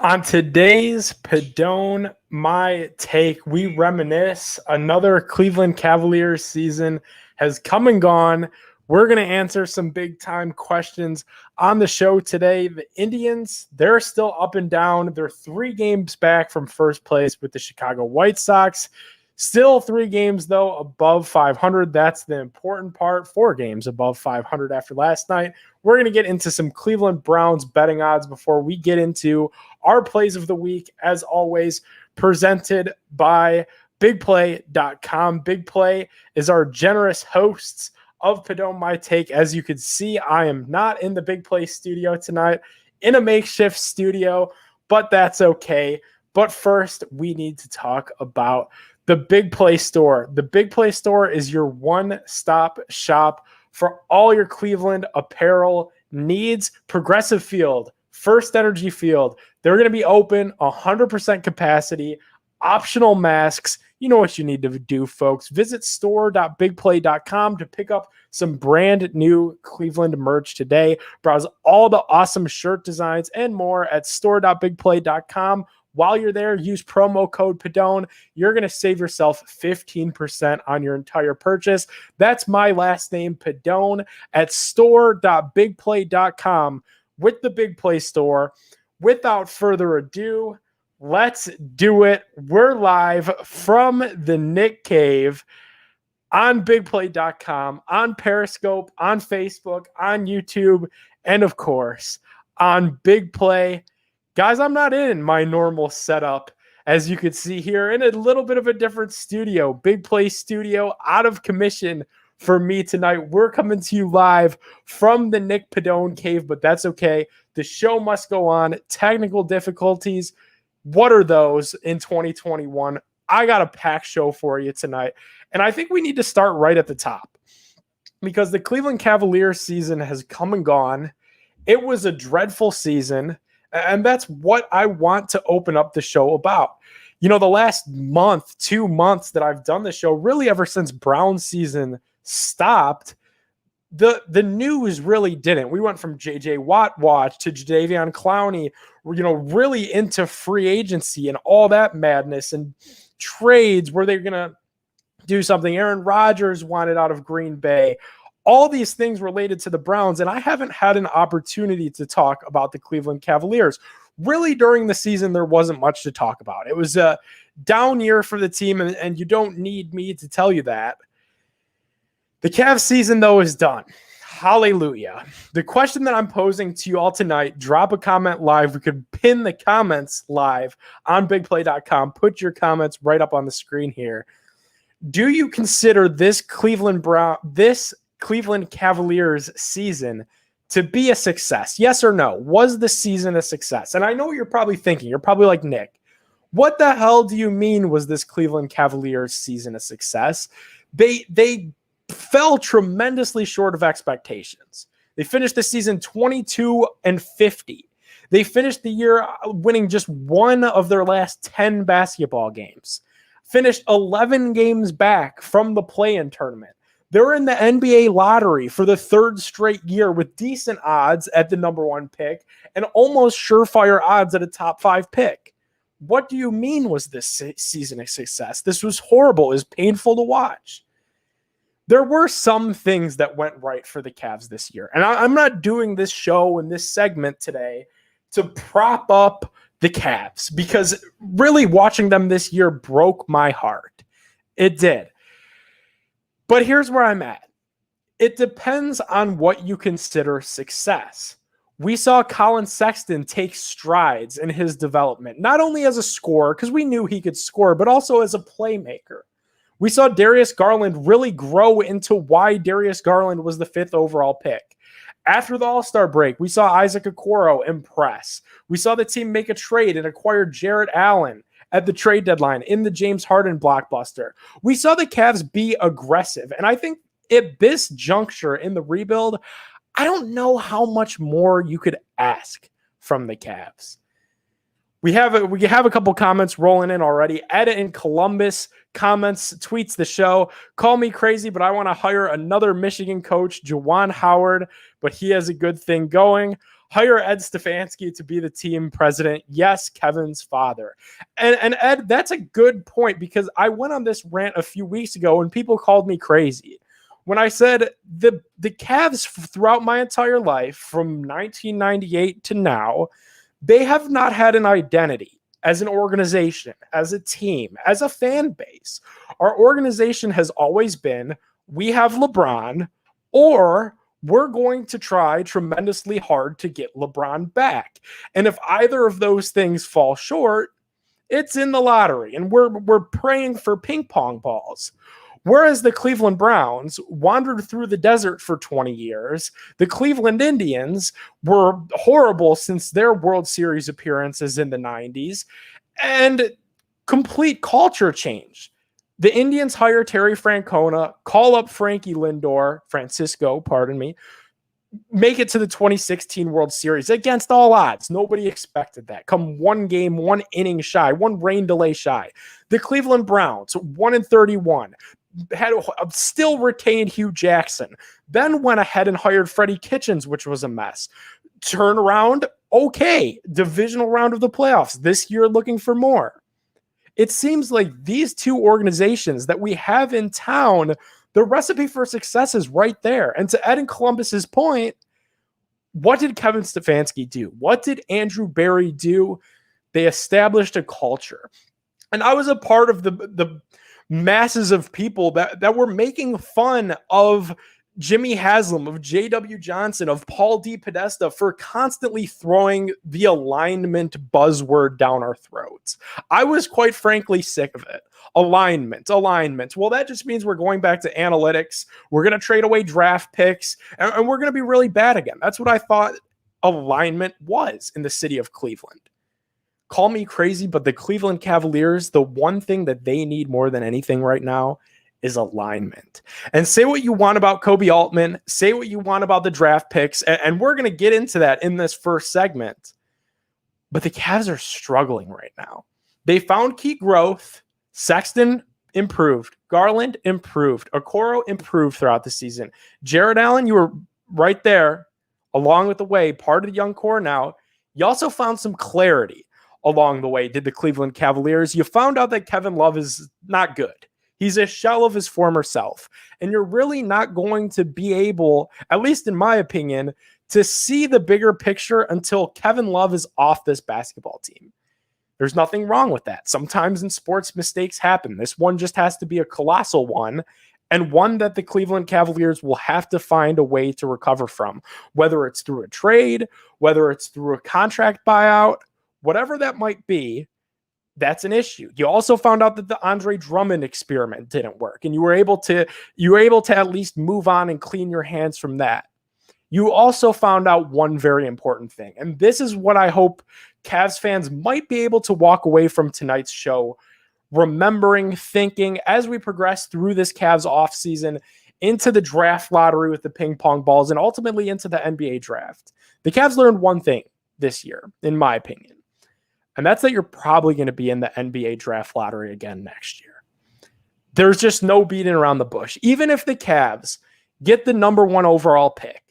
On today's Pedone My Take, we reminisce. Another Cleveland Cavaliers season has come and gone. We're going to answer some big-time questions on the show today. The Indians, they're still up and down. They're 3 games back from first place with the Chicago White Sox. Still 3 games, though, above 500. That's the important part. 4 games above 500 after last night. We're going to get into some Cleveland Browns betting odds before we get into our plays of the week, as always, presented by BigPlay.com. Big Play is our generous hosts of Pedone My Take. As you can see, I am not in the Big Play studio tonight, in a makeshift studio, but that's okay. But first, we need to talk about the Big Play Store. The Big Play Store is your one-stop shop for all your Cleveland apparel needs. Progressive Field, First Energy Field, they're going to be open 100% capacity, optional masks. You know what you need to do, folks. Visit store.bigplay.com to pick up some brand new Cleveland merch today. Browse all the awesome shirt designs and more at store.bigplay.com. While you're there, use promo code Pedone. You're going to save yourself 15% on your entire purchase. That's my last name, Pedone, at store.bigplay.com with the Big Play Store. Without further ado, let's do it. We're live from the Nick Cave on bigplay.com, on Periscope, on Facebook, on YouTube, and of course, on Big Play. Guys, I'm not in my normal setup, as you can see here, in a little bit of a different studio. Big Play Studio, out of commission for me tonight. We're coming to you live from the Nick Pedone Cave, but that's okay. The show must go on. Technical difficulties, what are those in 2021? I got a packed show for you tonight, and I think we need to start right at the top because the Cleveland Cavaliers season has come and gone. It was a dreadful season. And that's what I want to open up the show about. You know, the last month, 2 months that I've done the show, really ever since Brown season stopped, the news really didn't. We went from J.J. Watt watch to Jadeveon Clowney, really into free agency and all that madness and trades. Were they going to do something? Aaron Rodgers wanted out of Green Bay. All these things related to the Browns, and I haven't had an opportunity to talk about the Cleveland Cavaliers. Really, during the season, there wasn't much to talk about. It was a down year for the team, and you don't need me to tell you that. The Cavs season, though, is done. Hallelujah. The question that I'm posing to you all tonight, drop a comment live. We could pin the comments live on bigplay.com. Put your comments right up on the screen here. Do you consider this Cleveland Cavaliers season to be a success? Yes or no? Was the season a success? And I know what you're probably thinking. You're probably like, Nick, what the hell do you mean was this Cleveland Cavaliers season a success? They fell tremendously short of expectations. They finished the season 22-50. They finished the year winning just 1 of their last 10 basketball games. Finished 11 games back from the play-in tournament. They're in the NBA lottery for the 3rd straight year with decent odds at the number 1 pick and almost surefire odds at a top 5 pick. What do you mean was this season a success? This was horrible. It was painful to watch. There were some things that went right for the Cavs this year. And I'm not doing this show and this segment today to prop up the Cavs because really watching them this year broke my heart. It did. But here's where I'm at. It depends on what you consider success. We saw Colin Sexton take strides in his development, not only as a scorer, because we knew he could score, but also as a playmaker. We saw Darius Garland really grow into why Darius Garland was the 5th overall pick. After the All-Star break, we saw Isaac Okoro impress. We saw the team make a trade and acquire Jarrett Allen at the trade deadline in the James Harden blockbuster. We saw the Cavs be aggressive. And I think at this juncture in the rebuild, I don't know how much more you could ask from the Cavs. We have a couple comments rolling in already. Ed in Columbus tweets the show. Call me crazy, but I want to hire another Michigan coach, Juwan Howard, but he has a good thing going. hire Ed Stefanski to be the team president. Yes, Kevin's father. And Ed, that's a good point, because I went on this rant a few weeks ago and people called me crazy when I said the Cavs throughout my entire life from 1998 to now, they have not had an identity as an organization, as a team, as a fan base. Our organization has always been, we have LeBron, or we're going to try tremendously hard to get LeBron back. And if either of those things fall short, it's in the lottery, and we're praying for ping pong balls. Whereas the Cleveland Browns wandered through the desert for 20 years, the Cleveland Indians were horrible since their World Series appearances in the 90s, and complete culture change. The Indians hire Terry Francona, call up Francisco, make it to the 2016 World Series against all odds. Nobody expected that. Come one game, one inning shy, one rain delay shy. The Cleveland Browns, 1-31, had still retained Hugh Jackson, then went ahead and hired Freddie Kitchens, which was a mess. Turnaround, okay. Divisional round of the playoffs. This year looking for more. It seems like these two organizations that we have in town, the recipe for success is right there. And to Ed and Columbus's point, what did Kevin Stefanski do? What did Andrew Berry do? They established a culture. And I was a part of the masses of people that were making fun of Jimmy Haslam, of J.W. Johnson, of Paul D. Podesta for constantly throwing the alignment buzzword down our throats. I was quite frankly sick of it. Alignment. Well, that just means we're going back to analytics. We're going to trade away draft picks, and we're going to be really bad again. That's what I thought alignment was in the city of Cleveland. Call me crazy, but the Cleveland Cavaliers, the one thing that they need more than anything right now is alignment. And say what you want about Koby Altman, say what you want about the draft picks, and we're going to get into that in this first segment. But the Cavs are struggling right now. They found key growth. Sexton improved. Garland improved. Okoro improved throughout the season. Jared Allen, you were right there along with the way, part of the young core now. You also found some clarity along the way, did the Cleveland Cavaliers. You found out that Kevin Love is not good. He's a shell of his former self. And you're really not going to be able, at least in my opinion, to see the bigger picture until Kevin Love is off this basketball team. There's nothing wrong with that. Sometimes in sports, mistakes happen. This one just has to be a colossal one, and one that the Cleveland Cavaliers will have to find a way to recover from, whether it's through a trade, whether it's through a contract buyout, whatever that might be. That's an issue. You also found out that the Andre Drummond experiment didn't work, and you were able to at least move on and clean your hands from that. You also found out one very important thing, and this is what I hope Cavs fans might be able to walk away from tonight's show, remembering, thinking, as we progress through this Cavs offseason into the draft lottery with the ping pong balls and ultimately into the NBA draft. The Cavs learned one thing this year, in my opinion, and that's that you're probably going to be in the NBA draft lottery again next year. There's just no beating around the bush. Even if the Cavs get the number 1 overall pick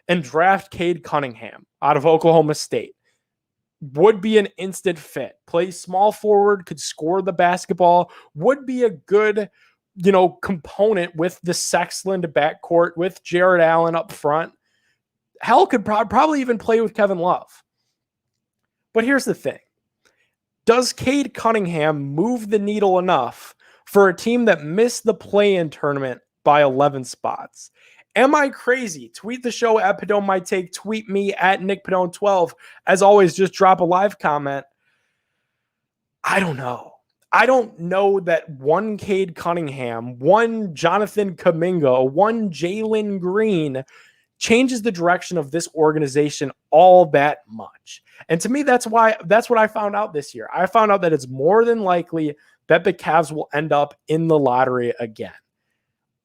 and draft Cade Cunningham out of Oklahoma State, would be an instant fit. Plays small forward, could score the basketball, would be a good, component with the Sexland backcourt, with Jared Allen up front. Hell, could probably even play with Kevin Love. But here's the thing. Does Cade Cunningham move the needle enough for a team that missed the play-in tournament by 11 spots? Am I crazy? Tweet the show at Pedone My Take. Tweet me at NickPedone12. As always, just drop a live comment. I don't know. I don't know that one Cade Cunningham, one Jonathan Kuminga, one Jalen Green changes the direction of this organization all that much. And to me, that's what I found out this year. I found out that it's more than likely that the Cavs will end up in the lottery again.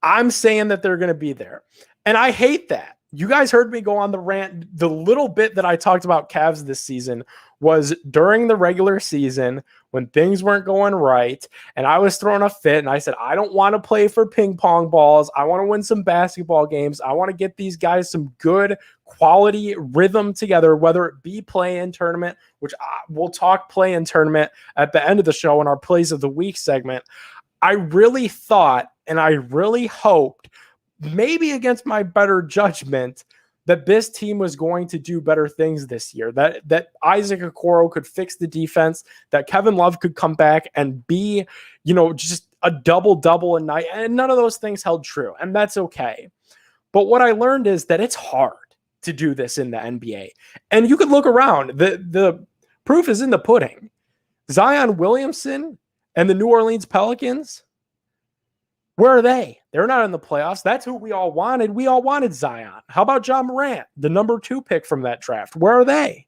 I'm saying that they're going to be there. And I hate that. You guys heard me go on the rant. The little bit that I talked about Cavs this season was during the regular season when things weren't going right and I was throwing a fit and I said, I don't want to play for ping pong balls. I want to win some basketball games. I want to get these guys some good quality rhythm together, whether it be play-in tournament, which we'll talk play-in tournament at the end of the show in our Plays of the Week segment. I really thought and I really hoped, maybe against my better judgment, that this team was going to do better things this year, that Isaac Okoro could fix the defense, that Kevin Love could come back and be, just a double-double a night. And none of those things held true. And that's okay. But what I learned is that it's hard to do this in the NBA. And you could look around. The proof is in the pudding. Zion Williamson and the New Orleans Pelicans, where are they? They're not in the playoffs. That's who we all wanted. We all wanted Zion. How about John Morant, the number 2 pick from that draft? Where are they?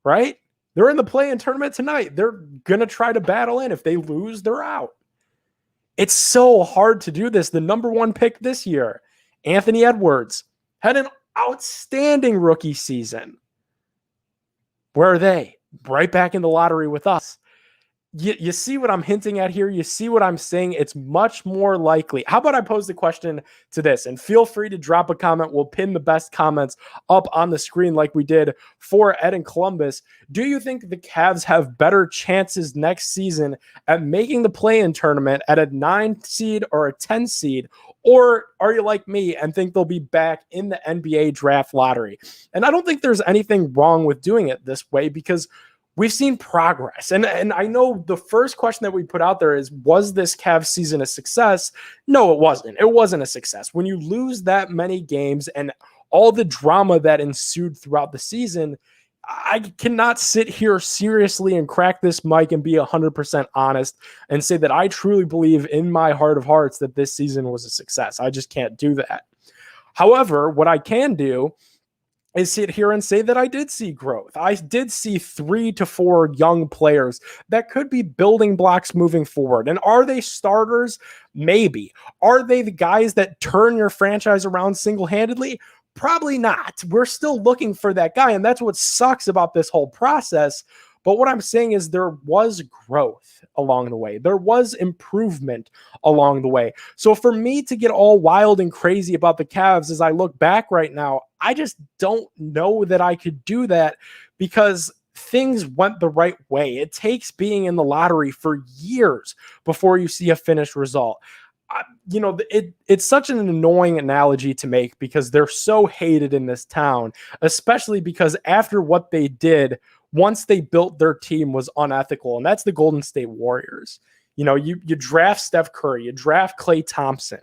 Right? They're in the play-in tournament tonight. They're going to try to battle in. If they lose, they're out. It's so hard to do this. The number 1 pick this year, Anthony Edwards, had an outstanding rookie season. Where are they? Right back in the lottery with us. You see what I'm hinting at here? You see what I'm saying? It's much more likely. How about I pose the question to this? And feel free to drop a comment. We'll pin the best comments up on the screen like we did for Ed in Columbus. Do you think the Cavs have better chances next season at making the play-in tournament at a 9 seed or a 10 seed? Or are you like me and think they'll be back in the NBA draft lottery? And I don't think there's anything wrong with doing it this way because we've seen progress. And I know the first question that we put out there is, was this Cavs season a success? No, it wasn't. It wasn't a success. When you lose that many games and all the drama that ensued throughout the season, I cannot sit here seriously and crack this mic and be 100% honest and say that I truly believe in my heart of hearts that this season was a success. I just can't do that. However, what I can do is sit here and say that I did see growth. I did see 3 to 4 young players that could be building blocks moving forward. And are they starters? Maybe. Are they the guys that turn your franchise around single-handedly? Probably not. We're still looking for that guy, and that's what sucks about this whole process. But what I'm saying is there was growth along the way. There was improvement along the way. So for me to get all wild and crazy about the Cavs as I look back right now, I just don't know that I could do that because things went the right way. It takes being in the lottery for years before you see a finished result. It's such an annoying analogy to make because they're so hated in this town, especially because after what they did once they built their team was unethical, and that's the Golden State Warriors. You draft Steph Curry, you draft Klay Thompson,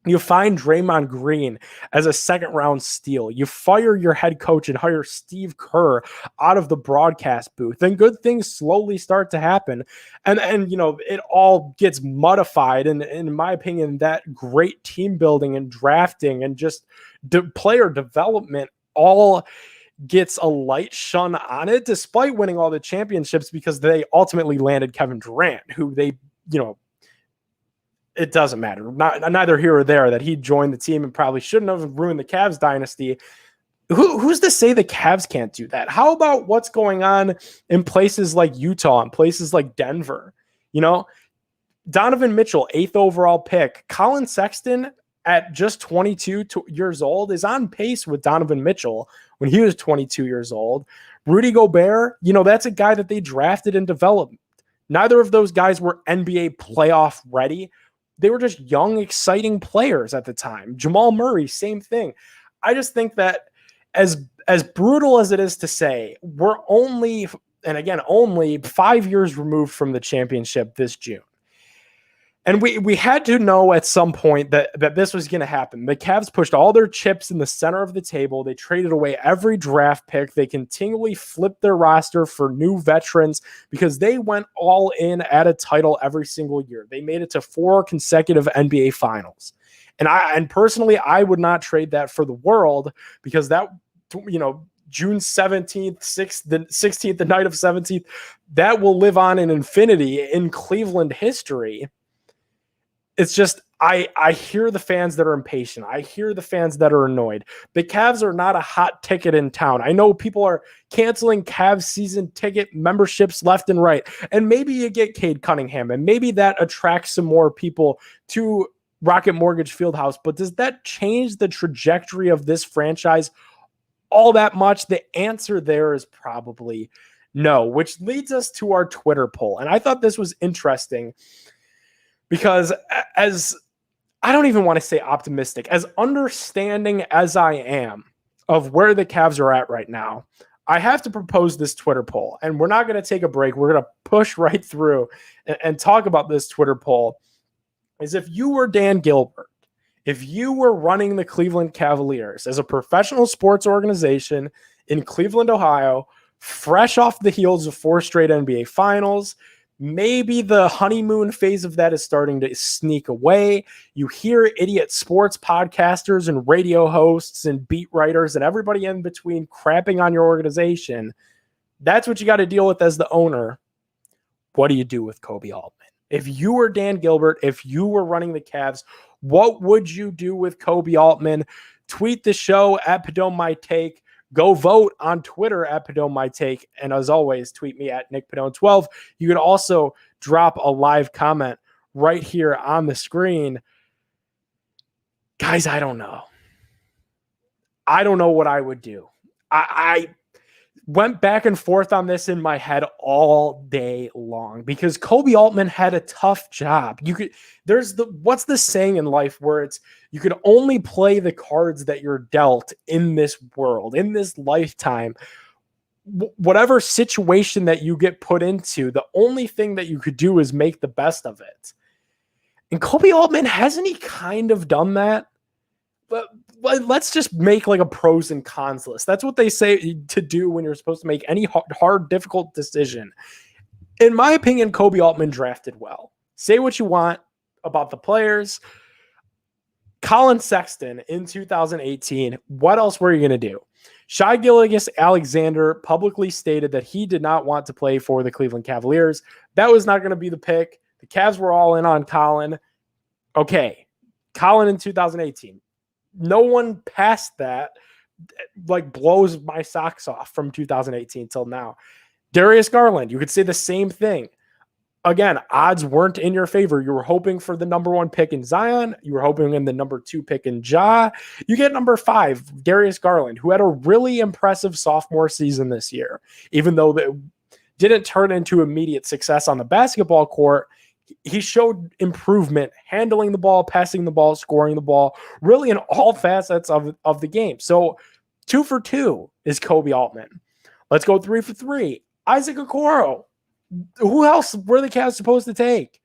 you find Draymond Green as a second-round steal, you fire your head coach and hire Steve Kerr out of the broadcast booth, then good things slowly start to happen, and it all gets modified, and in my opinion, that great team building and drafting and just player development all gets a light shun on it, despite winning all the championships, because they ultimately landed Kevin Durant, who they, it doesn't matter. Neither here or there that he joined the team and probably shouldn't have ruined the Cavs dynasty. Who's to say the Cavs can't do that? How about what's going on in places like Utah and places like Denver? Donovan Mitchell, 8th overall pick. Colin Sexton at just 22 years old is on pace with Donovan Mitchell when he was 22 years old. Rudy Gobert, that's a guy that they drafted and developed. Neither of those guys were NBA playoff ready. They were just young, exciting players at the time. Jamal Murray, same thing. I just think that as brutal as it is to say, we're only 5 years removed from the championship this June. And we had to know at some point that this was going to happen. The Cavs pushed all their chips in the center of the table. They traded away every draft pick. They continually flipped their roster for new veterans because they went all in at a title every single year. They made it to 4 consecutive NBA finals. And personally, I would not trade that for the world because that, June 17th, 16th, the night of 17th, that will live on in infinity in Cleveland history. it's just I hear the fans that are impatient. I hear the fans that are annoyed. The Cavs are not a hot ticket in town. I know people are canceling Cavs season ticket memberships left and right. And maybe you get Cade Cunningham, and maybe that attracts some more people to Rocket Mortgage Fieldhouse. But does that change the trajectory of this franchise all that much? The answer there is probably no, which leads us to our Twitter poll. And I thought this was interesting because as I don't even want to say optimistic, as understanding as I am of where the Cavs are at right now, I have to propose this Twitter poll. And we're not going to take a break. We're going to push right through and talk about this Twitter poll. Is if you were Dan Gilbert, if you were running the Cleveland Cavaliers as a professional sports organization in Cleveland, Ohio, fresh off the heels of 4 straight NBA finals, maybe the honeymoon phase of that is starting to sneak away. You hear idiot sports podcasters and radio hosts and beat writers and everybody in between crapping on your organization. That's what you got to deal with as the owner. What do you do with Koby Altman? If you were Dan Gilbert, if you were running the Cavs, what would you do with Koby Altman? Tweet the show at Pedone My Take. Go vote on Twitter at Pedone My Take. And as always, tweet me at Nick Pedone 12. You can also drop a live comment right here on the screen. Guys, I don't know. I don't know what I would do. I went back and forth on this in my head all day long because Koby Altman had a tough job. What's the saying in life where it's you can only play the cards that you're dealt in this world, in this lifetime. Whatever situation that you get put into, the only thing that you could do is make the best of it. And Koby Altman, hasn't he kind of done that? But let's just make like a pros and cons list. That's what they say to do when you're supposed to make any hard, difficult decision. In my opinion, Koby Altman drafted well. Say what you want about the players. Colin Sexton in 2018, what else were you going to do? Shai Gilgeous-Alexander publicly stated that he did not want to play for the Cleveland Cavaliers. That was not going to be the pick. The Cavs were all in on Colin. Okay, Colin in 2018. No one past that like blows my socks off from 2018 till now. Darius Garland, you could say the same thing. Again, odds weren't in your favor. You were hoping for the number 1 pick in Zion. You were hoping in the number 2 pick in Ja. You get number 5, Darius Garland, who had a really impressive sophomore season this year. Even though that didn't turn into immediate success on the basketball court, he showed improvement, handling the ball, passing the ball, scoring the ball, really in all facets of the game. So 2 for 2 is Koby Altman. Let's go 3 for 3. Isaac Okoro. Who else were the Cavs supposed to take?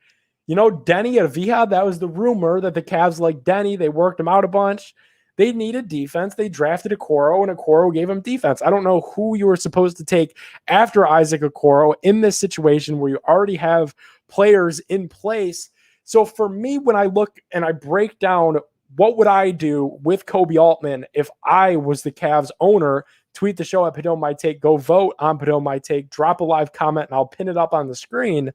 You know, Denny Avila, that was the rumor that the Cavs liked Denny. They worked him out a bunch. They needed defense. They drafted Okoro, and Okoro gave him defense. I don't know who you were supposed to take after Isaac Okoro in this situation where you already have players in place. So for me, when I look and I break down what would I do with Koby Altman if I was the Cavs owner, tweet the show at Pedone My Take, go vote on Pedone My Take, drop a live comment, and I'll pin it up on the screen.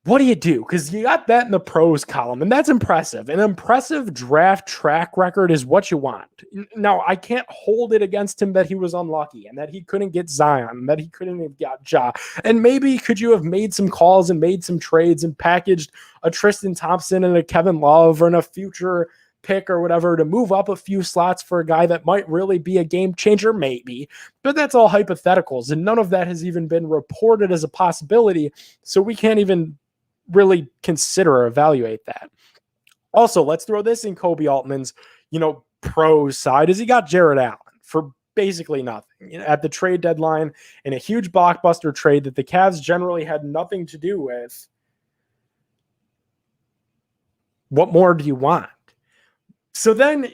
What do you do? Because you got that in the pros column, and that's impressive. An impressive draft track record is what you want. Now, I can't hold it against him that he was unlucky and that he couldn't get Zion, and that he couldn't have got Ja. And maybe could you have made some calls and made some trades and packaged a Tristan Thompson and a Kevin Love and a future pick or whatever to move up a few slots for a guy that might really be a game changer? Maybe. But that's all hypotheticals, and none of that has even been reported as a possibility, so we can't even really consider or evaluate that. Also, let's throw this in Koby Altman's, pros side, is he got Jared Allen for basically nothing at the trade deadline in a huge blockbuster trade that the Cavs generally had nothing to do with. What more do you want? So then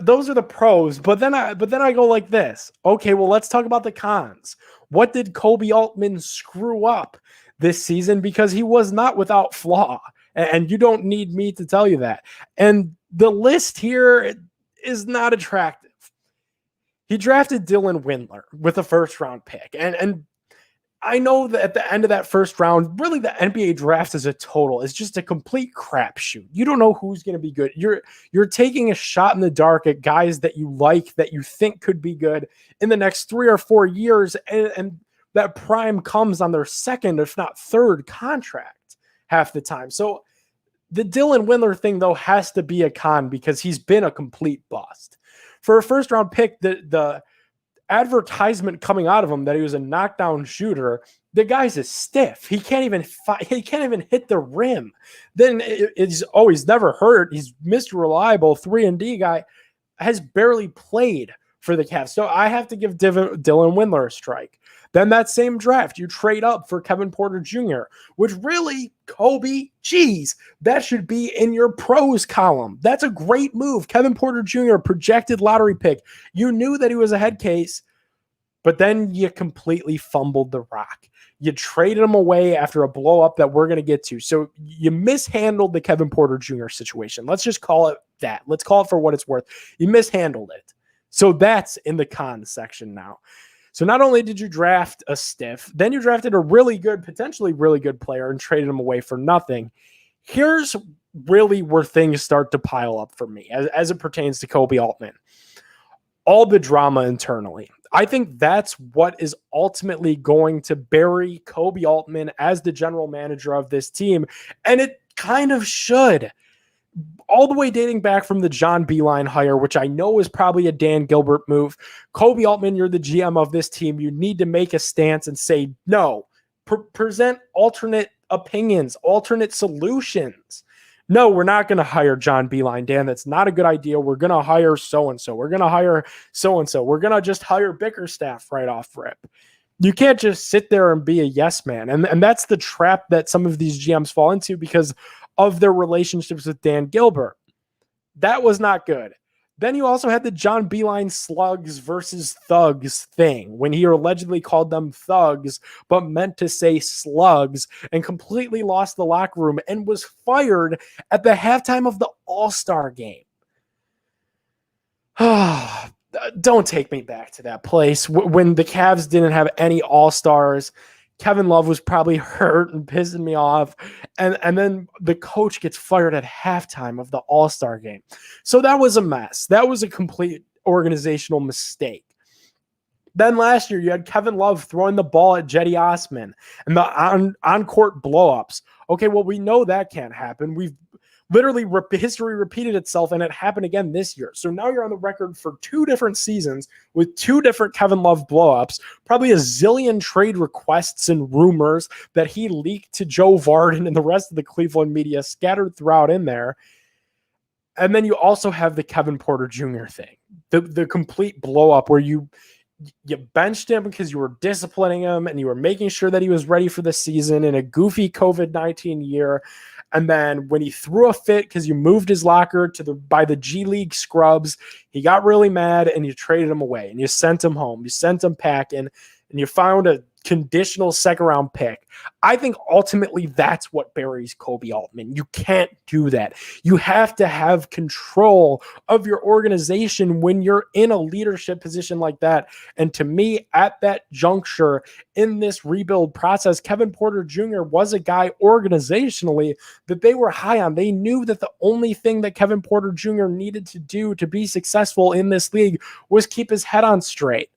those are the pros, but then I go like this. Okay, well, let's talk about the cons. What did Koby Altman screw up this season? Because he was not without flaw, and you don't need me to tell you that. And the list here is not attractive. He drafted Dylan Windler with a first-round pick, and I know that at the end of that first round, really the NBA draft as a total is just a complete crapshoot. You don't know who's going to be good. You're taking a shot in the dark at guys that you like, that you think could be good in the next 3 or 4 years, and that prime comes on their second, if not third contract half the time. So the Dylan Windler thing, though, has to be a con because he's been a complete bust. For a first round pick, the advertisement coming out of him that he was a knockdown shooter, the guy's a stiff. He can't even hit the rim. Then he's never hurt. He's Mr. Reliable 3-and-D guy, has barely played for the Cavs. So I have to give Dylan Windler a strike. Then that same draft, you trade up for Kevin Porter Jr., which really, Koby, geez, that should be in your pros column. That's a great move. Kevin Porter Jr., projected lottery pick. You knew that he was a head case, but then you completely fumbled the rock. You traded him away after a blow up that we're going to get to. So you mishandled the Kevin Porter Jr. situation. Let's just call it that. Let's call it for what it's worth. You mishandled it. So that's in the con section now. So not only did you draft a stiff, then you drafted a really good, potentially really good player and traded him away for nothing. Here's really where things start to pile up for me as it pertains to Koby Altman. All the drama internally. I think that's what is ultimately going to bury Koby Altman as the general manager of this team. And it kind of should. All the way dating back from the John Beilein hire, which I know is probably a Dan Gilbert move. Koby Altman, you're the GM of this team. You need to make a stance and say, no, present alternate opinions, alternate solutions. No, we're not going to hire John Beilein, Dan. That's not a good idea. We're going to hire so-and-so. We're going to hire so-and-so. We're going to just hire Bickerstaff right off rip. You can't just sit there and be a yes man. And that's the trap that some of these GMs fall into because of their relationships with Dan Gilbert. That was not good. Then you also had the John Beilein slugs versus thugs thing when he allegedly called them thugs, but meant to say slugs and completely lost the locker room and was fired at the halftime of the All-Star game. Don't take me back to that place when the Cavs didn't have any All-Stars. Kevin Love was probably hurt and pissing me off. And then the coach gets fired at halftime of the All-Star game. So that was a mess. That was a complete organizational mistake. Then last year, you had Kevin Love throwing the ball at Jetty Osman and the on-court blow-ups. Okay, well, we know that can't happen. We've literally, history repeated itself, and it happened again this year. So now you're on the record for 2 different seasons with 2 different Kevin Love blowups, probably a zillion trade requests and rumors that he leaked to Joe Varden and the rest of the Cleveland media scattered throughout in there. And then you also have the Kevin Porter Jr. thing, the complete blowup where you benched him because you were disciplining him and you were making sure that he was ready for the season in a goofy COVID-19 year. And then when he threw a fit because you moved his locker by the G League scrubs, he got really mad and you traded him away and you sent him home. You sent him packing and you found a conditional second-round pick. I think ultimately that's what buries Koby Altman. You can't do that. You have to have control of your organization when you're in a leadership position like that. And to me, at that juncture in this rebuild process, Kevin Porter Jr. was a guy organizationally that they were high on. They knew that the only thing that Kevin Porter Jr. needed to do to be successful in this league was keep his head on straight.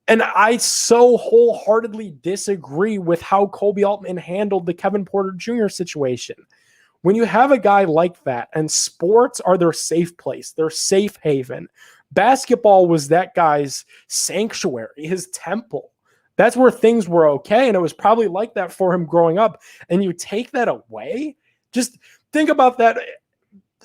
And I so wholeheartedly disagree with how Koby Altman handled the Kevin Porter Jr. situation. When you have a guy like that, and sports are their safe place, their safe haven, basketball was that guy's sanctuary, his temple. That's where things were okay, and it was probably like that for him growing up. And you take that away? Just think about that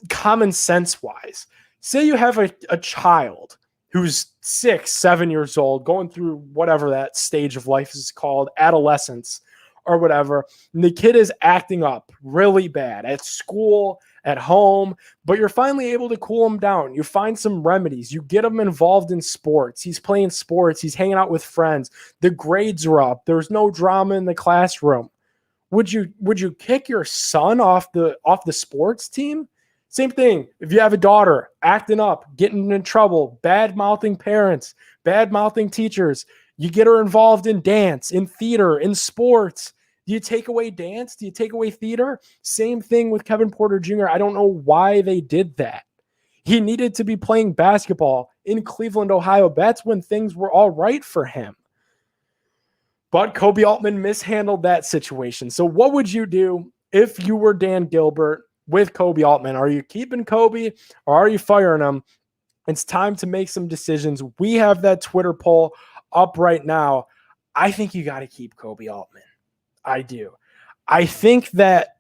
common sense-wise. Say you have a child who's 6, 7 years old, going through whatever that stage of life is called, adolescence or whatever, and the kid is acting up really bad at school, at home, but you're finally able to cool him down. You find some remedies. You get him involved in sports. He's playing sports. He's hanging out with friends. The grades are up. There's no drama in the classroom. Would you kick your son off the sports team? Same thing. If you have a daughter acting up, getting in trouble, bad-mouthing parents, bad-mouthing teachers, You get her involved in dance, in theater, in sports. Do you take away dance? Do you take away theater? Same thing with Kevin Porter Jr. I don't know why they did that. He needed to be playing basketball in Cleveland, Ohio. That's when things were all right for him. But Koby Altman mishandled that situation. So what would you do if you were Dan Gilbert with Koby Altman? Are you keeping Koby or are you firing him? It's time to make some decisions. We have that Twitter poll up right now. I think you got to keep Koby Altman. I do. I think that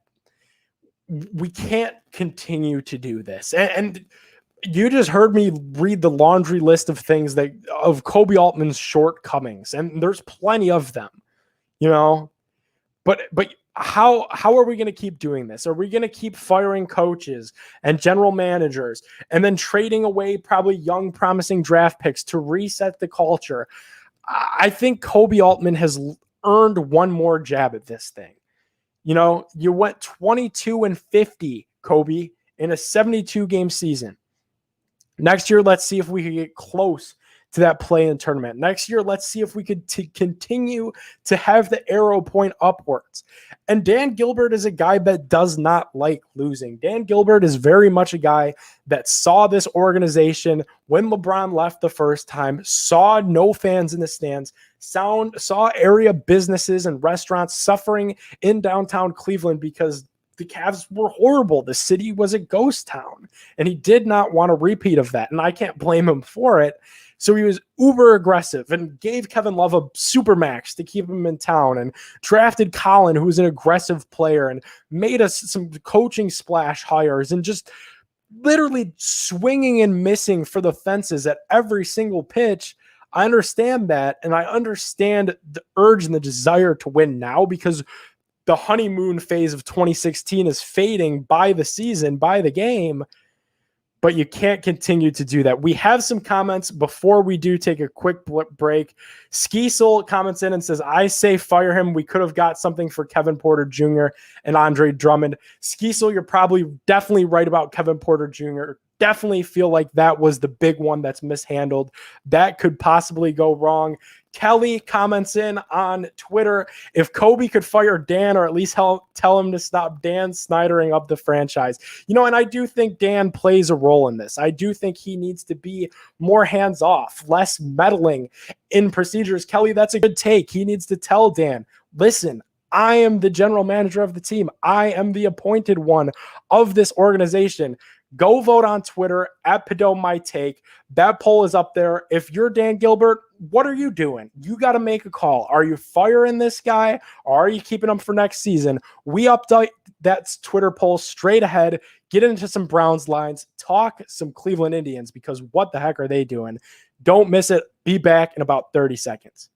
we can't continue to do this. And you just heard me read the laundry list of things that of Koby Altman's shortcomings, and there's plenty of them, you know. But how are we going to keep doing this? Are we going to keep firing coaches and general managers and then trading away probably young, promising draft picks to reset the culture? I think Koby Altman has earned one more jab at this thing. You know, you went 22-50, Koby, in a 72-game season. Next year, let's see if we can get close to that play-in tournament. Next year, let's see if we could continue to have the arrow point upwards. And Dan Gilbert is a guy that does not like losing. Dan Gilbert is very much a guy that saw this organization when LeBron left the first time, saw no fans in the stands, saw area businesses and restaurants suffering in downtown Cleveland because the Cavs were horrible. The city was a ghost town, and he did not want a repeat of that. And I can't blame him for it. So he was uber aggressive and gave Kevin Love a super max to keep him in town and drafted Colin, who was an aggressive player, and made us some coaching splash hires and just literally swinging and missing for the fences at every single pitch. I understand that, and I understand the urge and the desire to win now because the honeymoon phase of 2016 is fading by the season, by the game, but you can't continue to do that. We have some comments before we do take a quick break. Skeesel comments in and says, I say fire him. We could have got something for Kevin Porter Jr. and Andre Drummond. Skeesel, you're probably definitely right about Kevin Porter Jr. Definitely feel like that was the big one that's mishandled. That could possibly go wrong. Kelly comments in on Twitter, if Koby could fire Dan or at least tell him to stop Dan Snydering up the franchise. You know, and I do think Dan plays a role in this. I do think he needs to be more hands-off, less meddling in procedures. Kelly, that's a good take. He needs to tell Dan, listen, I am the general manager of the team. I am the appointed one of this organization. Go vote on Twitter at Pedone My Take. That poll is up there. If you're Dan Gilbert, what are you doing? You got to make a call. Are you firing this guy or are you keeping him for next season? We update that Twitter poll straight ahead, get into some Browns lines, talk some Cleveland Indians because what the heck are they doing? Don't miss it. Be back in about 30 seconds.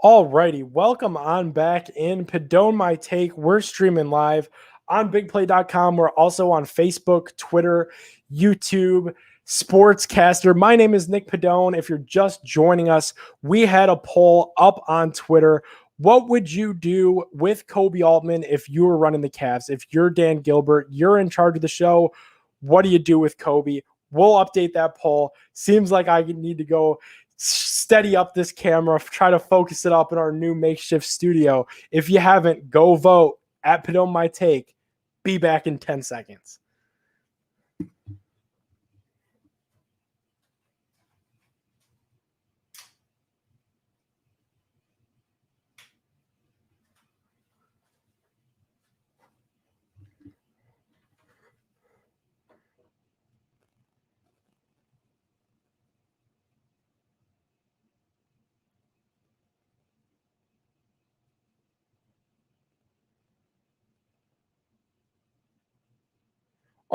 Alrighty, welcome on back in Pedone My Take. We're streaming live on bigplay.com. We're also on Facebook, Twitter, YouTube, Sportscaster. My name is Nick Pedone. If you're just joining us, we had a poll up on Twitter. What would you do with Koby Altman if you were running the Cavs? If you're Dan Gilbert, you're in charge of the show, what do you do with Koby? We'll update that poll. Seems like I need to go steady up this camera, try to focus it up in our new makeshift studio. If you haven't, go vote at Pedone My Take. Be back in 10 seconds.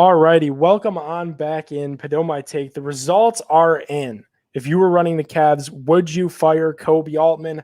Alrighty, welcome on back in. Pedone My Take. The results are in. If you were running the Cavs, would you fire Koby Altman?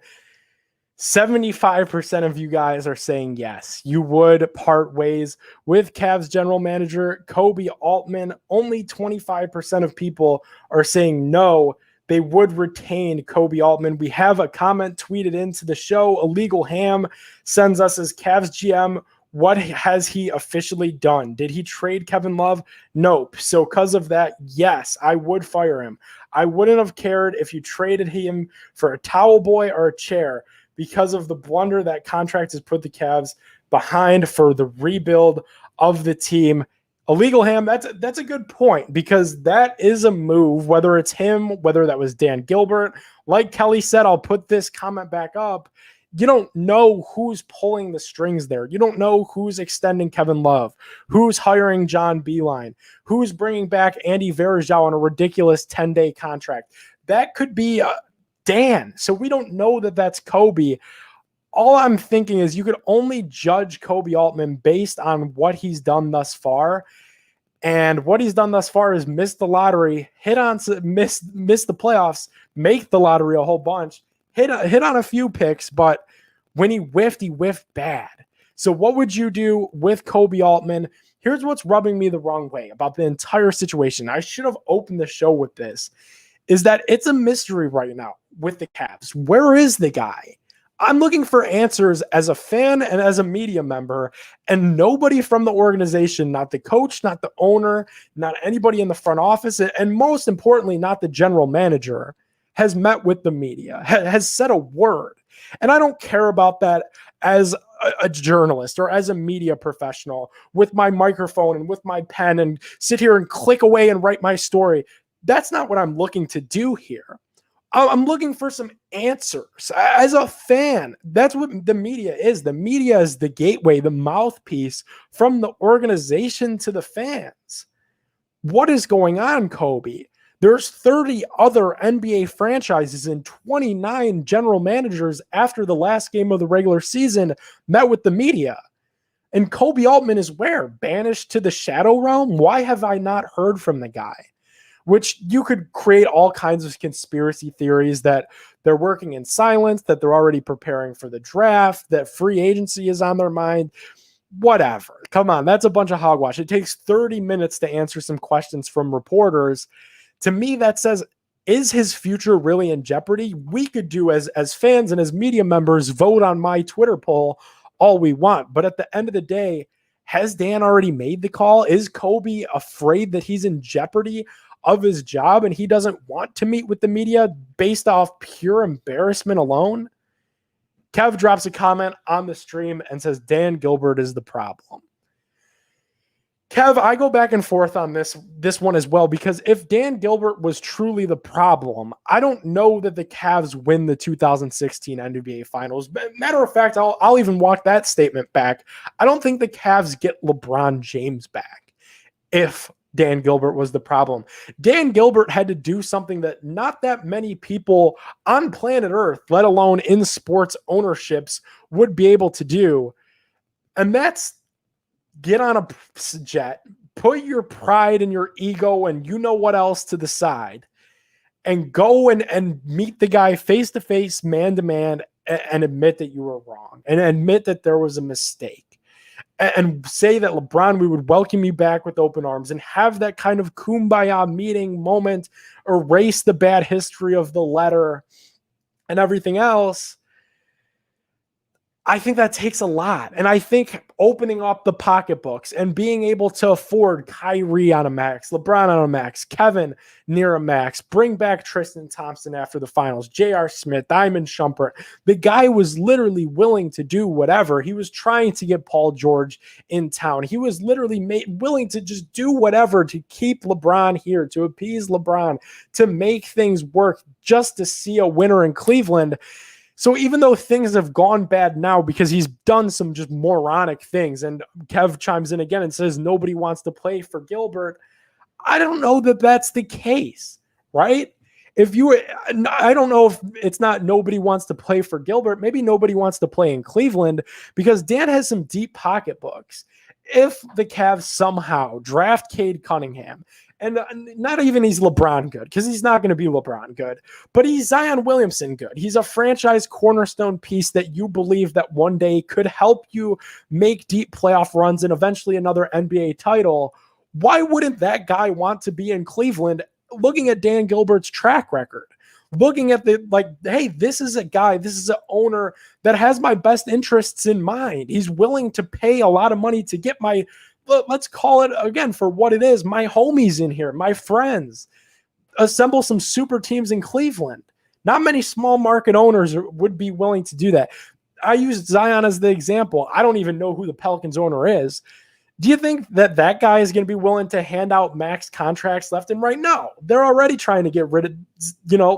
75% of you guys are saying yes. You would part ways with Cavs general manager Koby Altman. Only 25% of people are saying no. They would retain Koby Altman. We have a comment tweeted into the show. Illegal Ham sends us as Cavs GM. What has he officially done? Did he trade Kevin Love? Nope. So because of that, yes, I would fire him. I wouldn't have cared if you traded him for a towel boy or a chair because of the blunder that contract has put the Cavs behind for the rebuild of the team. Illegal Ham, that's a good point because that is a move, whether it's him, whether that was Dan Gilbert. Like Kelly said, I'll put this comment back up. You don't know who's pulling the strings there. You don't know who's extending Kevin Love, who's hiring John Beilein, who's bringing back Andy Varejao on a ridiculous 10-day contract. That could be Dan. So we don't know that that's Koby. All I'm thinking is you could only judge Koby Altman based on what he's done thus far. And what he's done thus far is miss the lottery, miss the playoffs, make the lottery a whole bunch. Hit on a few picks, but when he whiffed bad. So what would you do with Koby Altman? Here's what's rubbing me the wrong way about the entire situation. I should have opened the show with this, is that it's a mystery right now with the Cavs. Where is the guy? I'm looking for answers as a fan and as a media member, and nobody from the organization, not the coach, not the owner, not anybody in the front office, and most importantly, not the general manager, has met with the media, has said a word. And I don't care about that as a journalist or as a media professional with my microphone and with my pen and sit here and click away and write my story. That's not what I'm looking to do here. I'm looking for some answers. As a fan, that's what the media is. The media is the gateway, the mouthpiece from the organization to the fans. What is going on, Koby? There's 30 other NBA franchises and 29 general managers after the last game of the regular season met with the media. And Koby Altman is where? Banished to the shadow realm? Why have I not heard from the guy? Which you could create all kinds of conspiracy theories that they're working in silence, that they're already preparing for the draft, that free agency is on their mind. Whatever. Come on, that's a bunch of hogwash. It takes 30 minutes to answer some questions from reporters. To me, that says, is his future really in jeopardy? We could do as fans and as media members vote on my Twitter poll all we want. But at the end of the day, has Dan already made the call? Is Koby afraid that he's in jeopardy of his job and he doesn't want to meet with the media based off pure embarrassment alone? Kev drops a comment on the stream and says Dan Gilbert is the problem. Kev, I go back and forth on this one as well, because if Dan Gilbert was truly the problem, I don't know that the Cavs win the 2016 NBA Finals. Matter of fact, I'll even walk that statement back. I don't think the Cavs get LeBron James back if Dan Gilbert was the problem. Dan Gilbert had to do something that not that many people on planet Earth, let alone in sports ownerships, would be able to do. And that's get on a jet, put your pride and your ego and you know what else to the side, and go and meet the guy face to face, man to man, and admit that you were wrong and admit that there was a mistake. And say that, LeBron, we would welcome you back with open arms, and have that kind of kumbaya meeting moment, erase the bad history of the letter and everything else. I think that takes a lot. And I think opening up the pocketbooks and being able to afford Kyrie on a max, LeBron on a max, Kevin near a max, bring back Tristan Thompson after the finals, J.R. Smith, Diamond Shumpert. The guy was literally willing to do whatever. He was trying to get Paul George in town. He was literally willing to just do whatever to keep LeBron here, to appease LeBron, to make things work just to see a winner in Cleveland. So even though things have gone bad now because he's done some just moronic things, and Kev chimes in again and says nobody wants to play for Gilbert, I don't know that that's the case, right? I don't know if it's not nobody wants to play for Gilbert. Maybe nobody wants to play in Cleveland because Dan has some deep pocketbooks. if the Cavs somehow draft Cade Cunningham, and not even he's LeBron good, because he's not going to be LeBron good, but he's Zion Williamson good. He's a franchise cornerstone piece that you believe that one day could help you make deep playoff runs and eventually another NBA title. Why wouldn't that guy want to be in Cleveland? Looking at Dan Gilbert's track record, looking at hey, this is a guy, this is an owner that has my best interests in mind. He's willing to pay a lot of money to get let's call it again for what it is, my homies in here, my friends, assemble some super teams in Cleveland. Not many small market owners would be willing to do that. I used Zion as the example. I don't even know who the Pelicans owner is. Do you think that guy is going to be willing to hand out max contracts left and right? No, they're already trying to get rid of,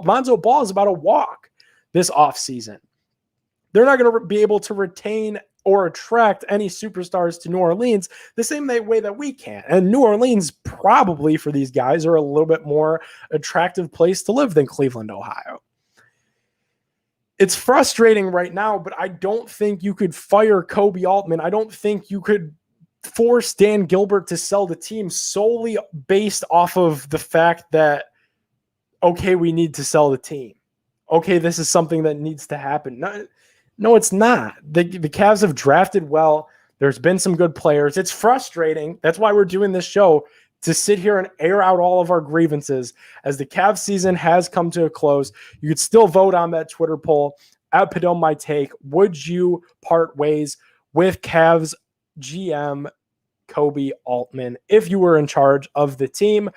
Lonzo Ball is about to walk this offseason. They're not going to be able to retain or attract any superstars to New Orleans the same way that we can. And New Orleans probably for these guys are a little bit more attractive place to live than Cleveland, Ohio. It's frustrating right now, but I don't think you could fire Koby Altman. I don't think you could force Dan Gilbert to sell the team solely based off of the fact that, okay, we need to sell the team. Okay, this is something that needs to happen. No, it's not. The Cavs have drafted well. There's been some good players. It's frustrating. That's why we're doing this show, to sit here and air out all of our grievances as the Cavs season has come to a close. You could still vote on that Twitter poll at Pedone My Take. Would you part ways with Cavs GM Koby Altman if you were in charge of the team?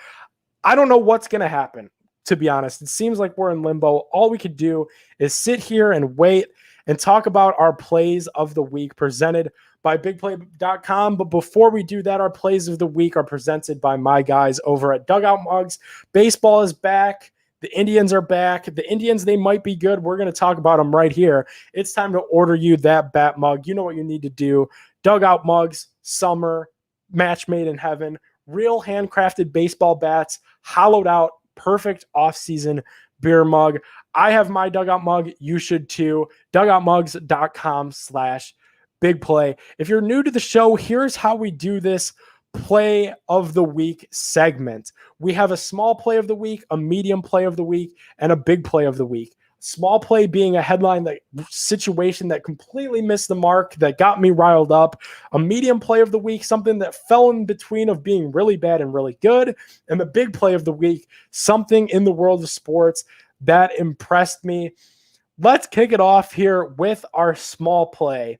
I don't know what's going to happen, to be honest. It seems like we're in limbo. All we could do is sit here and wait and talk about our plays of the week presented by bigplay.com. But before we do that, our plays of the week are presented by my guys over at Dugout Mugs. Baseball is back. The Indians are back. The Indians, they might be good. We're going to talk about them right here. It's time to order you that bat mug. You know what you need to do. Dugout Mugs, summer, match made in heaven, real handcrafted baseball bats, hollowed out, perfect off-season beer mug. I have my Dugout Mug. You should too. DugoutMugs.com/bigplay. If you're new to the show, here's how we do this play of the week segment. We have a small play of the week, a medium play of the week, and a big play of the week. Small play being a headline situation that completely missed the mark, that got me riled up. A medium play of the week, something that fell in between of being really bad and really good. And the big play of the week, something in the world of sports that impressed me. Let's kick it off here with our small play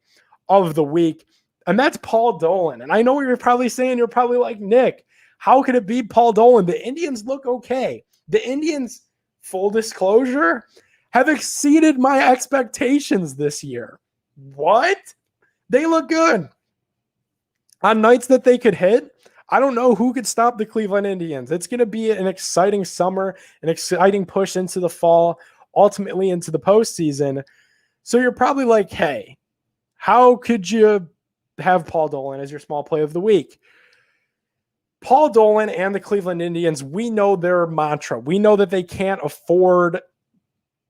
of the week. And that's Paul Dolan. And I know what you're probably saying. You're probably like, Nick, how could it be Paul Dolan? The Indians look okay. The Indians, full disclosure, have exceeded my expectations this year. What? They look good. On nights that they could hit, I don't know who could stop the Cleveland Indians. It's going to be an exciting summer, an exciting push into the fall, ultimately into the postseason. So you're probably like, hey, how could you have Paul Dolan as your small play of the week? Paul Dolan and the Cleveland Indians, we know their mantra. We know that they can't afford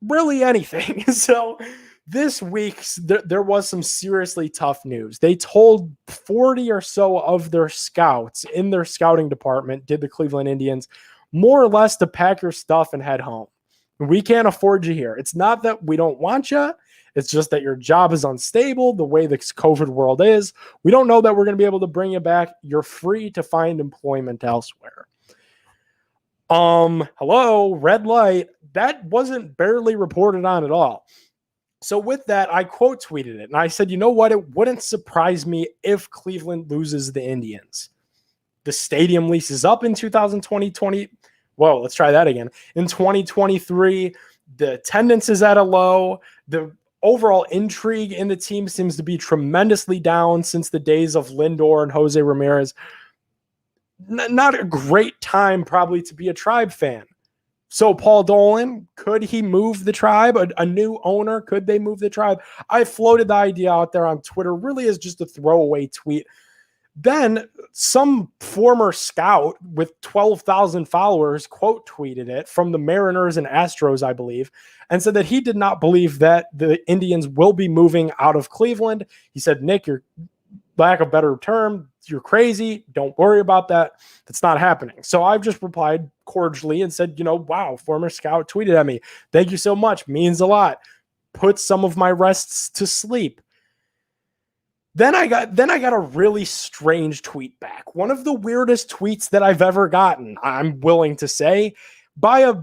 really anything. So this week, there was some seriously tough news. They told 40 or so of their scouts in their scouting department, did the Cleveland Indians, more or less to pack your stuff and head home. We can't afford you here. It's not that we don't want you. It's just that your job is unstable, the way this COVID world is. We don't know that we're going to be able to bring you back. You're free to find employment elsewhere. Hello, red light. That wasn't barely reported on at all. So with that, I quote tweeted it. And I said, you know what? It wouldn't surprise me if Cleveland loses the Indians. The stadium leases up in 2020. Whoa, let's try that again. In 2023, the attendance is at a low. The overall intrigue in the team seems to be tremendously down since the days of Lindor and Jose Ramirez. Not a great time probably to be a Tribe fan. So Paul Dolan, could he move the Tribe? A new owner, could they move the Tribe? I floated the idea out there on Twitter, really as just a throwaway tweet. Then some former scout with 12,000 followers quote tweeted it from the Mariners and Astros, I believe, and said that he did not believe that the Indians will be moving out of Cleveland. He said, Nick, lack of better term, you're crazy. Don't worry about that. That's not happening. So I've just replied cordially and said, wow, former scout tweeted at me. Thank you so much. Means a lot. Put some of my rests to sleep. Then I got a really strange tweet back. One of the weirdest tweets that I've ever gotten, I'm willing to say, by a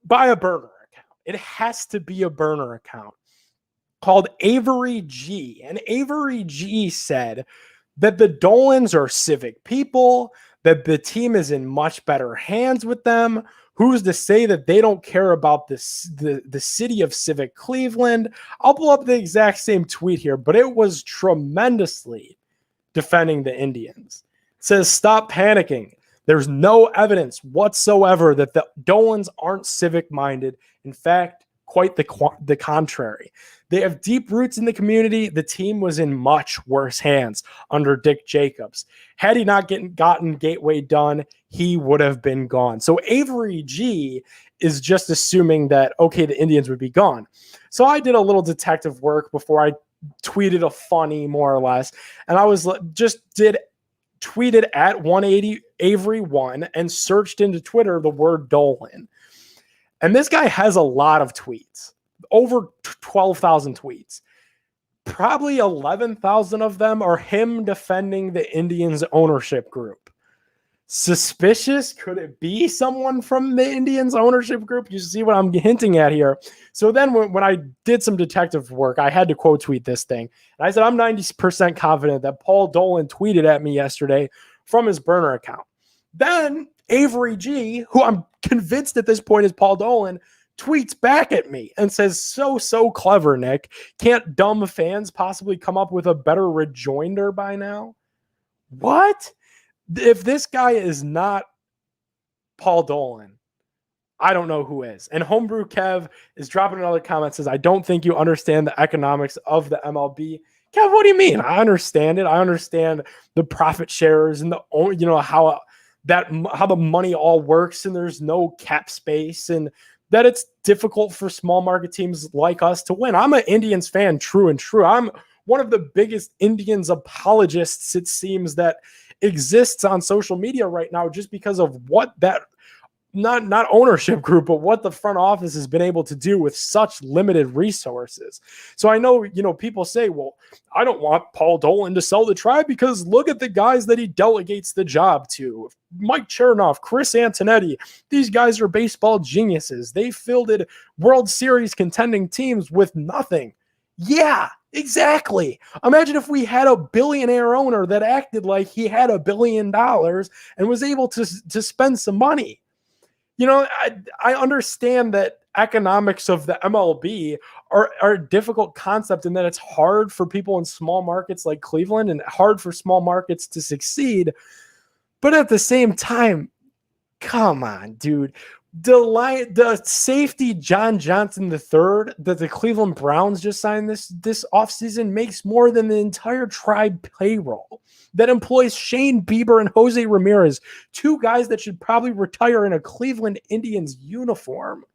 burner account. It has to be a burner account called Avery G. And Avery G said that the Dolans are civic people, that the team is in much better hands with them. Who's to say that they don't care about this, the city of civic Cleveland? I'll pull up the exact same tweet here, but it was tremendously defending the Indians. It says, stop panicking. There's no evidence whatsoever that the Dolans aren't civic-minded. In fact, quite the contrary. They have deep roots in the community. The team was in much worse hands under Dick Jacobs. Had he not gotten Gateway done, he would have been gone. So Avery G is just assuming that, okay, the Indians would be gone. So I did a little detective work before I tweeted a funny, more or less, and I was tweeted at 180 Avery 1 and searched into Twitter the word Dolan. And this guy has a lot of tweets, over 12,000 tweets. Probably 11,000 of them are him defending the Indians ownership group. Suspicious? Could it be someone from the Indians ownership group? You see what I'm hinting at here. So then when I did some detective work, I had to quote tweet this thing. And I said, I'm 90% confident that Paul Dolan tweeted at me yesterday from his burner account. Then Avery G, who I'm convinced at this point is Paul Dolan, tweets back at me and says, so clever, Nick. Can't dumb fans possibly come up with a better rejoinder by now? What? If this guy is not Paul Dolan, I don't know who is. And Homebrew Kev is dropping another comment, says, I don't think you understand the economics of the MLB. Kev, what do you mean? I understand it. I understand the profit shares and how the money all works and there's no cap space and that it's difficult for small market teams like us to win. I'm an Indians fan, true and true. I'm one of the biggest Indians apologists, it seems, that exists on social media right now just because of what that not ownership group, but what the front office has been able to do with such limited resources. So I know, people say, well, I don't want Paul Dolan to sell the Tribe because look at the guys that he delegates the job to. Mike Chernoff, Chris Antonetti, these guys are baseball geniuses. They fielded World Series contending teams with nothing. Yeah, exactly. Imagine if we had a billionaire owner that acted like he had $1 billion and was able to spend some money. I understand that economics of the MLB are a difficult concept and that it's hard for people in small markets like Cleveland and hard for small markets to succeed. But at the same time, come on, dude. The safety John Johnson III that the Cleveland Browns just signed this offseason makes more than the entire Tribe payroll that employs Shane Bieber and Jose Ramirez, two guys that should probably retire in a Cleveland Indians uniform.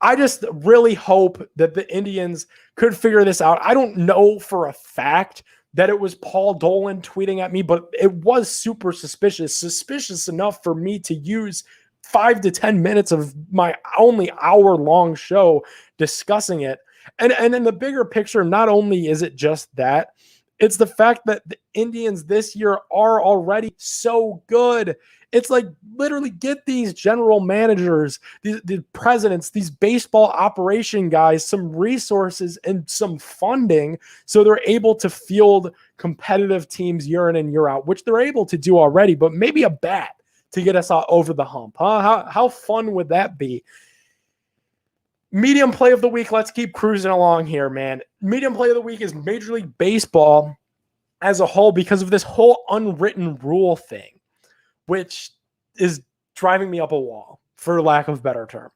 I just really hope that the Indians could figure this out. I don't know for a fact that it was Paul Dolan tweeting at me, but it was super suspicious enough for me to use 5 to 10 minutes of my only hour-long show discussing it. And in the bigger picture, not only is it just that, it's the fact that the Indians this year are already so good. It's like literally get these general managers, the presidents, these baseball operation guys, some resources and some funding so they're able to field competitive teams year in and year out, which they're able to do already, but maybe a bat to get us all over the hump. Huh? How fun would that be? Medium play of the week. Let's keep cruising along here, man. Medium play of the week is Major League Baseball as a whole because of this whole unwritten rule thing, which is driving me up a wall, for lack of a better term.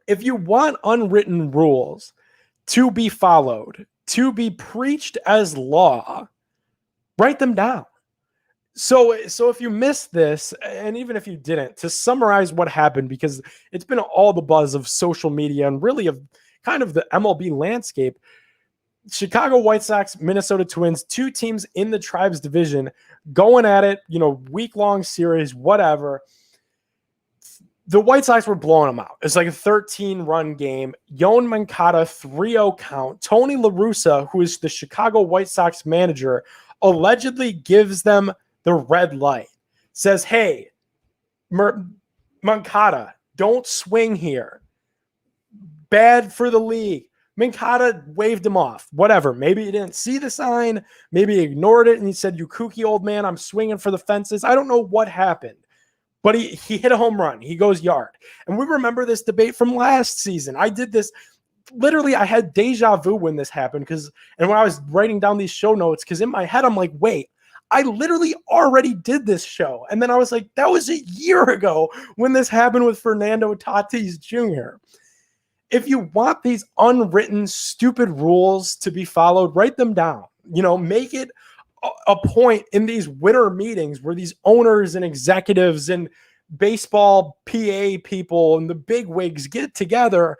If you want unwritten rules to be followed, to be preached as law, write them down. So if you missed this, and even if you didn't, to summarize what happened, because it's been all the buzz of social media and really of kind of the MLB landscape, Chicago White Sox, Minnesota Twins, two teams in the Tribes division going at it, week-long series, whatever. The White Sox were blowing them out. It's like a 13-run game. Yoan Moncada, 3-0 count. Tony La Russa, who is the Chicago White Sox manager, allegedly gives them the red light. Says, hey, Moncada, don't swing here. Bad for the league. Moncada waved him off. Whatever. Maybe he didn't see the sign. Maybe he ignored it and he said, you kooky old man, I'm swinging for the fences. I don't know what happened. But he hit a home run. He goes yard. And we remember this debate from last season. I did this. Literally, I had deja vu when this happened. And when I was writing down these show notes, because in my head, I'm like, wait, I literally already did this show. And then I was like, that was a year ago when this happened with Fernando Tatis Jr. If you want these unwritten, stupid rules to be followed, write them down. Make it a point in these winter meetings where these owners and executives and baseball PA people and the big wigs get together,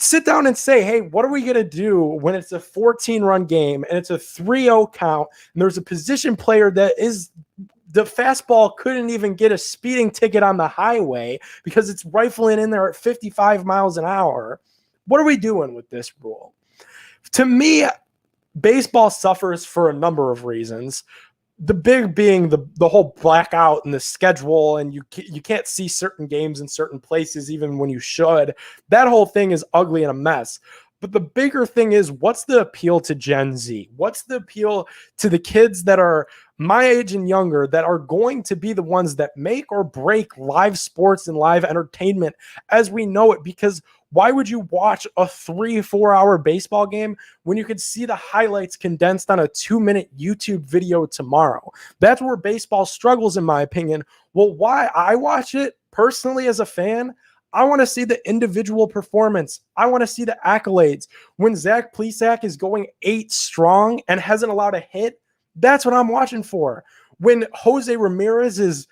sit down and say, hey, what are we going to do when it's a 14-run game and it's a 3-0 count and there's a position player that is the fastball couldn't even get a speeding ticket on the highway because it's rifling in there at 55 miles an hour. What are we doing with this rule? To me, baseball suffers for a number of reasons. The big being the whole blackout and the schedule, and you can't see certain games in certain places even when you should. That whole thing is ugly and a mess. But the bigger thing is, what's the appeal to Gen Z? What's the appeal to the kids that are my age and younger that are going to be the ones that make or break live sports and live entertainment as we know it? Because why would you watch a 3-4 hour baseball game when you could see the highlights condensed on a 2-minute YouTube video tomorrow? That's where baseball struggles, in my opinion. Well, why I watch it personally as a fan, I want to see the individual performance. I want to see the accolades. When Zach Plesac is going 8 strong and hasn't allowed a hit, that's what I'm watching for. When Jose Ramirez is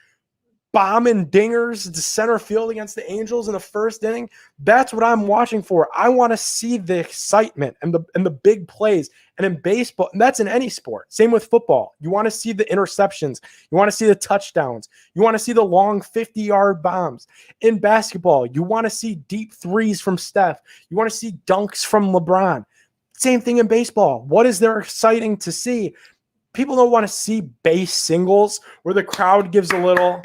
bombing dingers to center field against the Angels in the first inning, that's what I'm watching for. I want to see the excitement and the big plays. And in baseball, and that's in any sport. Same with football. You want to see the interceptions. You want to see the touchdowns. You want to see the long 50-yard bombs. In basketball, you want to see deep threes from Steph. You want to see dunks from LeBron. Same thing in baseball. What is there exciting to see? People don't want to see base singles where the crowd gives a little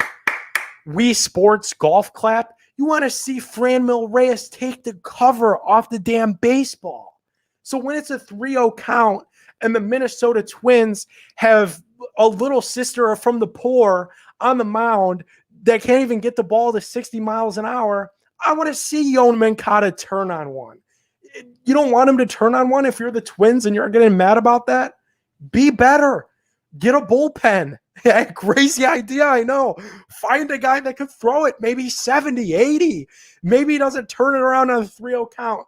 Wii Sports golf clap. You want to see Franmil Reyes take the cover off the damn baseball. So when it's a 3-0 count and the Minnesota Twins have a little sister from the poor on the mound that can't even get the ball to 60 miles an hour, I want to see Yoan Moncada turn on one. You don't want him to turn on one if you're the Twins and you're getting mad about that? Be better. Get a bullpen. Yeah, crazy idea, I know. Find a guy that could throw it, maybe 70, 80. Maybe he doesn't turn it around on a 3-0 count.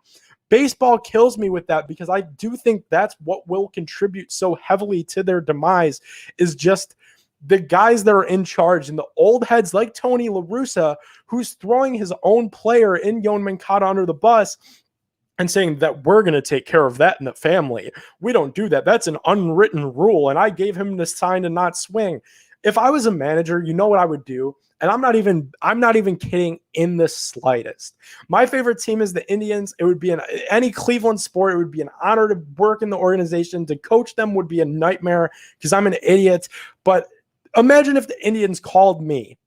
Baseball kills me with that because I do think that's what will contribute so heavily to their demise is just the guys that are in charge and the old heads like Tony La Russa, who's throwing his own player in Yoan Moncada under the bus and saying that we're going to take care of that in the family. We don't do that. That's an unwritten rule. And I gave him the sign to not swing. If I was a manager, you know what I would do? And I'm not even kidding in the slightest. My favorite team is the Indians. It would be any Cleveland sport. It would be an honor to work in the organization. To coach them would be a nightmare because I'm an idiot. But imagine if the Indians called me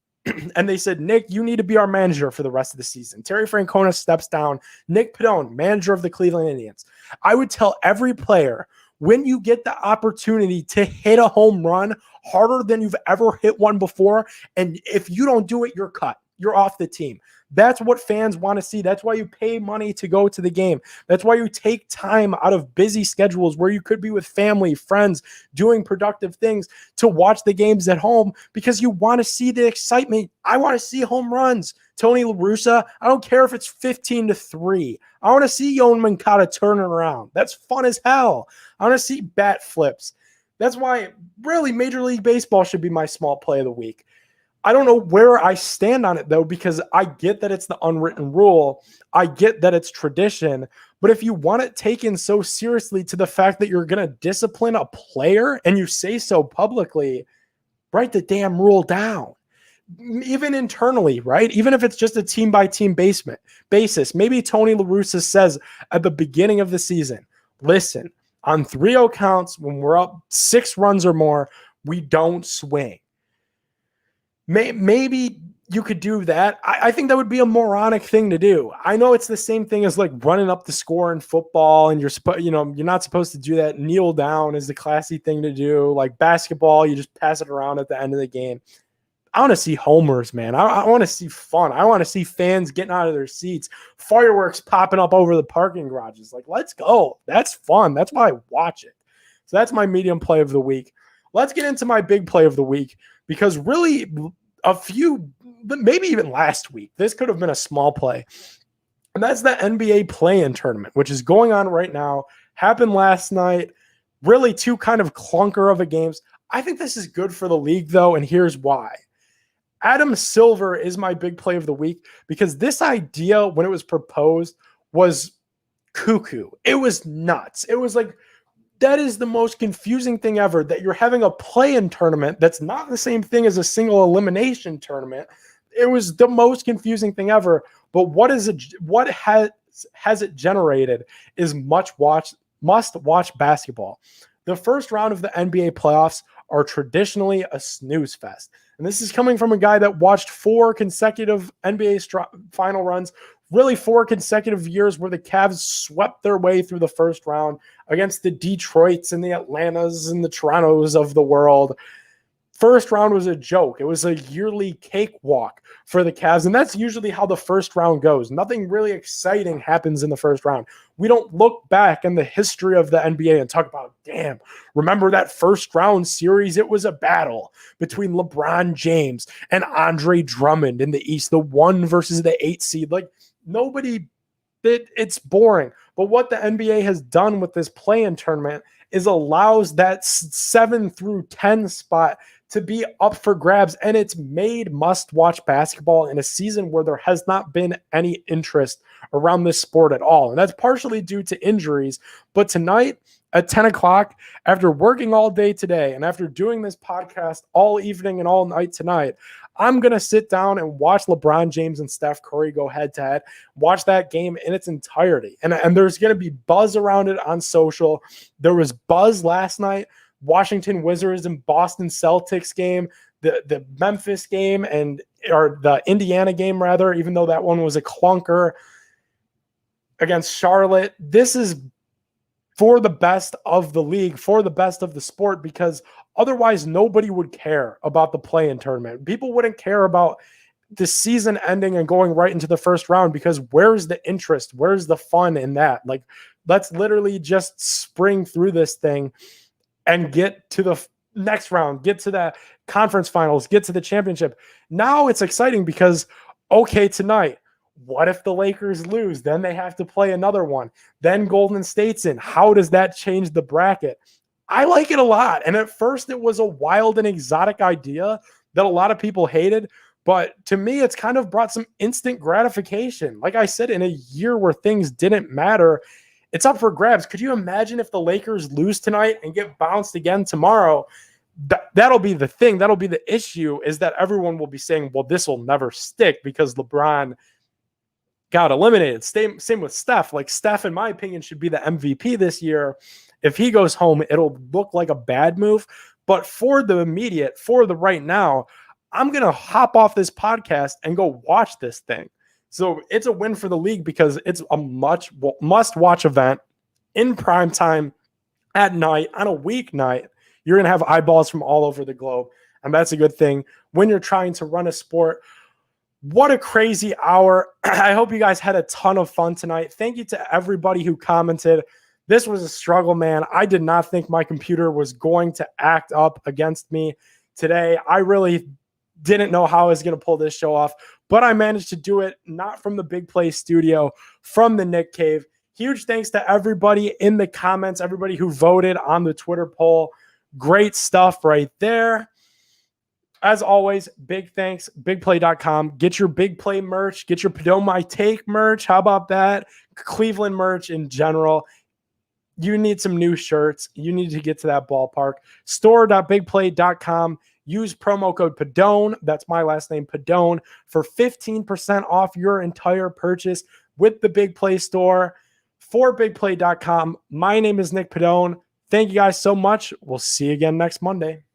and they said, Nick, you need to be our manager for the rest of the season. Terry Francona steps down. Nick Pedone, manager of the Cleveland Indians. I would tell every player, when you get the opportunity to hit a home run harder than you've ever hit one before, and if you don't do it, you're cut. You're off the team. That's what fans want to see. That's why you pay money to go to the game. That's why you take time out of busy schedules where you could be with family, friends, doing productive things to watch the games at home because you want to see the excitement. I want to see home runs. Tony La Russa, I don't care if it's 15-3. I want to see Yoan Moncada turning around. That's fun as hell. I want to see bat flips. That's why really Major League Baseball should be my small play of the week. I don't know where I stand on it, though, because I get that it's the unwritten rule. I get that it's tradition, But if you want it taken so seriously to the fact that you're going to discipline a player and you say so publicly, write the damn rule down. Even internally, right? Even if it's just a team by team basis, maybe Tony La Russa says at the beginning of the season, listen, on 3-0 counts, when we're up 6 runs or more, we don't swing. Maybe you could do that. I think that would be a moronic thing to do. I know it's the same thing as like running up the score in football, and you're not supposed to do that. Kneel down is the classy thing to do. Like basketball, you just pass it around at the end of the game. I want to see homers, man. I want to see fun. I want to see fans getting out of their seats, fireworks popping up over the parking garages. Like, let's go. That's fun. That's why I watch it. So that's my medium play of the week. Let's get into my big play of the week, because really maybe even last week, this could have been a small play. And that's the NBA play-in tournament, which is going on right now. Happened last night. Really 2 kind of clunker of a games. I think this is good for the league, though, and here's why. Adam Silver is my big play of the week, because this idea, when it was proposed, was cuckoo. It was nuts. It was like, that is the most confusing thing ever, that you're having a play-in tournament that's not the same thing as a single elimination tournament. It was the most confusing thing ever. But what has it generated is must-watch basketball. The first round of the NBA playoffs are traditionally a snooze fest. And this is coming from a guy that watched 4 consecutive NBA final runs, really 4 consecutive years where the Cavs swept their way through the first round against the Detroits and the Atlantas and the Torontos of the world. First round was a joke. It was a yearly cakewalk for the Cavs, and that's usually how the first round goes. Nothing really exciting happens in the first round. We don't look back in the history of the NBA and talk about, damn, remember that first round series? It was a battle between LeBron James and Andre Drummond in the East, the 1 versus the 8 seed. Like, it's boring. But what the NBA has done with this play-in tournament is allows that 7 through 10 spot to be up for grabs, and it's made must-watch basketball in a season where there has not been any interest around this sport at all. And that's partially due to injuries. But tonight at 10 o'clock, after working all day today and after doing this podcast all evening and all night tonight, I'm going to sit down and watch LeBron James and Steph Curry go head-to-head, watch that game in its entirety. And there's going to be buzz around it on social. There was buzz last night. Washington Wizards and Boston Celtics game, the Memphis game, or the Indiana game, rather, even though that one was a clunker against Charlotte. This is for the best of the league, for the best of the sport, because otherwise nobody would care about the play-in tournament. People wouldn't care about the season ending and going right into the first round, because where's the interest? Where's the fun in that? Like, let's literally just spring through this thing and get to the next round, get to the conference finals, get to the championship. Now it's exciting because, okay, tonight, what if the Lakers lose? Then they have to play another one. Then Golden State's in. How does that change the bracket? I like it a lot. And at first it was a wild and exotic idea that a lot of people hated. But to me, it's kind of brought some instant gratification. Like I said, in a year where things didn't matter, it's up for grabs. Could you imagine if the Lakers lose tonight and get bounced again tomorrow? That'll be the thing. That'll be the issue, is that everyone will be saying, well, this will never stick because LeBron got eliminated. Same with Steph. Like, Steph, in my opinion, should be the MVP this year. If he goes home, it'll look like a bad move. But for the immediate, for the right now, I'm going to hop off this podcast and go watch this thing. So it's a win for the league because it's a must-watch event in prime time at night on a weeknight. You're going to have eyeballs from all over the globe, and that's a good thing when you're trying to run a sport. What a crazy hour. I hope you guys had a ton of fun tonight. Thank you to everybody who commented. This was a struggle, man. I did not think my computer was going to act up against me today. I really didn't know how I was going to pull this show off, but I managed to do it, not from the Big Play studio, from the Nick Cave. Huge thanks to everybody in the comments, everybody who voted on the Twitter poll. Great stuff right there. As always, big thanks, bigplay.com. Get your big play merch, get your Pedone My Take merch. How about that? Cleveland merch in general. You need some new shirts. You need to get to that ballpark. Store.bigplay.com. Use promo code Pedone. That's my last name, Pedone, for 15% off your entire purchase with the Big Play store. For bigplay.com. My name is Nick Pedone. Thank you guys so much. We'll see you again next Monday.